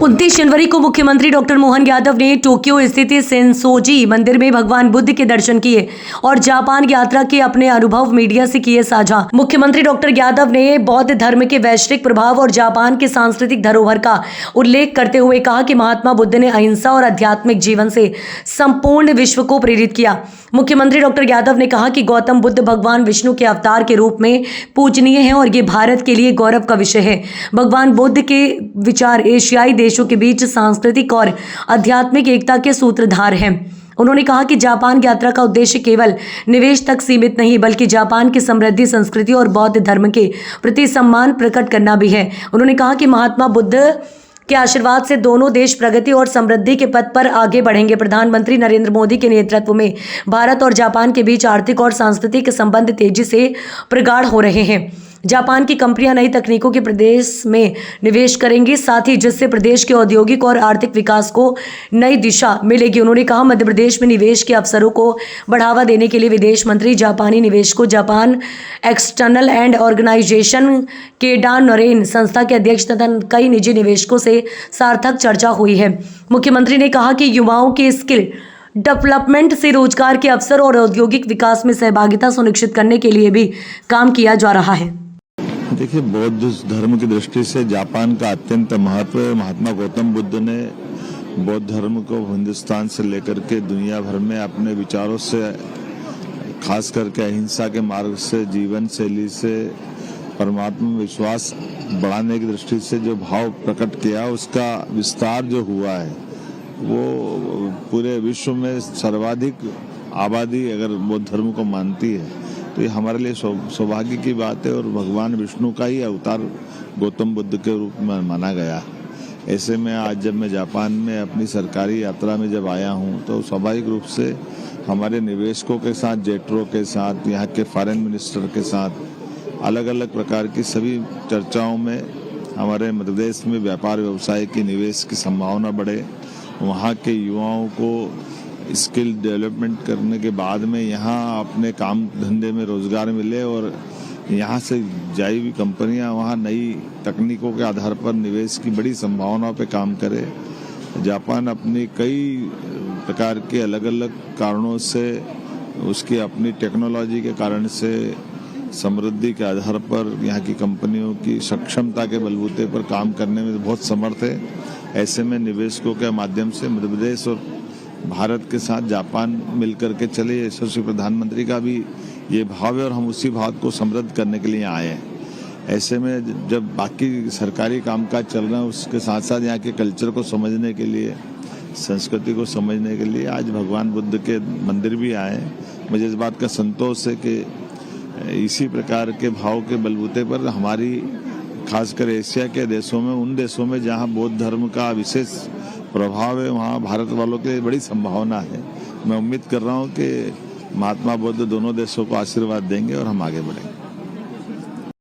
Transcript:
29 जनवरी को मुख्यमंत्री डॉक्टर मोहन यादव ने टोक्यो स्थित सेंसोजी मंदिर में भगवान बुद्ध के दर्शन किए और जापान यात्रा के अपने अनुभव मीडिया से किए साझा। मुख्यमंत्री डॉक्टर यादव ने बौद्ध धर्म के वैश्विक प्रभाव और जापान के सांस्कृतिक धरोहर का उल्लेख करते हुए कहा कि महात्मा बुद्ध ने अहिंसा और आध्यात्मिक जीवन से संपूर्ण विश्व को प्रेरित किया। मुख्यमंत्री डॉक्टर यादव ने कहा कि गौतम बुद्ध भगवान विष्णु के अवतार के रूप में पूजनीय हैं और ये भारत के लिए गौरव का विषय है। भगवान बुद्ध के विचार एशियाई देशों के बीच सांस्कृतिक और आध्यात्मिक एकता के सूत्रधार हैं। उन्होंने कहा कि जापान यात्रा का उद्देश्य केवल निवेश तक सीमित नहीं बल्कि जापान की समृद्धि, संस्कृति और बौद्ध धर्म के प्रति सम्मान प्रकट करना भी है। उन्होंने कहा कि महात्मा बुद्ध के आशीर्वाद से दोनों देश प्रगति और समृद्धि के पथ पर आगे बढ़ेंगे। प्रधानमंत्री नरेंद्र मोदी के नेतृत्व में भारत और जापान के बीच आर्थिक और सांस्कृतिक संबंध तेजी से प्रगाढ़ हो रहे हैं। जापान की कंपनियां नई तकनीकों के प्रदेश में निवेश करेंगी, साथ ही जिससे प्रदेश के औद्योगिक और आर्थिक विकास को नई दिशा मिलेगी। उन्होंने कहा मध्य प्रदेश में निवेश के अवसरों को बढ़ावा देने के लिए विदेश मंत्री जापानी निवेशकों, जापान एक्सटर्नल एंड ऑर्गेनाइजेशन के डान नोरेन संस्था के अध्यक्ष तथा कई निजी निवेशकों से सार्थक चर्चा हुई है। मुख्यमंत्री ने कहा कि युवाओं के स्किल डेवलपमेंट से रोजगार के अवसर और औद्योगिक विकास में सहभागिता सुनिश्चित करने के लिए भी काम किया जा रहा है। देखिए, बौद्ध धर्म की दृष्टि से जापान का अत्यंत महत्व है। महात्मा गौतम बुद्ध ने बौद्ध धर्म को हिंदुस्तान से लेकर के दुनिया भर में अपने विचारों से, खास करके अहिंसा के मार्ग से, जीवन शैली से, परमात्मा में विश्वास बढ़ाने की दृष्टि से जो भाव प्रकट किया, उसका विस्तार जो हुआ है वो पूरे विश्व में सर्वाधिक आबादी अगर बौद्ध धर्म को मानती है तो ये हमारे लिए सौभाग्य की बात है। और भगवान विष्णु का ही अवतार गौतम बुद्ध के रूप में माना गया। ऐसे में आज जब मैं जापान में अपनी सरकारी यात्रा में जब आया हूँ तो स्वाभाविक रूप से हमारे निवेशकों के साथ, जेटरो के साथ, यहाँ के फॉरेन मिनिस्टर के साथ अलग अलग प्रकार की सभी चर्चाओं में हमारे मध्य प्रदेश में व्यापार व्यवसाय की निवेश की संभावना बढ़े, वहाँ के युवाओं को स्किल डेवलपमेंट करने के बाद में यहाँ अपने काम धंधे में रोजगार मिले और यहाँ से जाई हुई कंपनियाँ वहाँ नई तकनीकों के आधार पर निवेश की बड़ी संभावनाओं पे काम करे। जापान अपनी कई प्रकार के अलग अलग कारणों से, उसकी अपनी टेक्नोलॉजी के कारण से, समृद्धि के आधार पर यहाँ की कंपनियों की सक्षमता के बलबूते पर काम करने में बहुत समर्थ है। ऐसे में निवेशकों के माध्यम से मध्य प्रदेश और भारत के साथ जापान मिलकर के चले, यशस्वी प्रधानमंत्री का भी ये भाव है और हम उसी भाव को समृद्ध करने के लिए आए हैं। ऐसे में जब बाकी सरकारी कामकाज चल रहा है उसके साथ साथ यहाँ के कल्चर को समझने के लिए, संस्कृति को समझने के लिए आज भगवान बुद्ध के मंदिर भी आए। मुझे इस बात का संतोष है कि इसी प्रकार के भाव के बलबूते पर हमारी खासकर एशिया के देशों में, उन देशों में जहाँ बौद्ध धर्म का विशेष प्रभाव है, वहाँ भारत वालों के लिए बड़ी संभावना है। मैं उम्मीद कर रहा हूँ कि महात्मा बुद्ध दोनों देशों को आशीर्वाद देंगे और हम आगे बढ़ेंगे।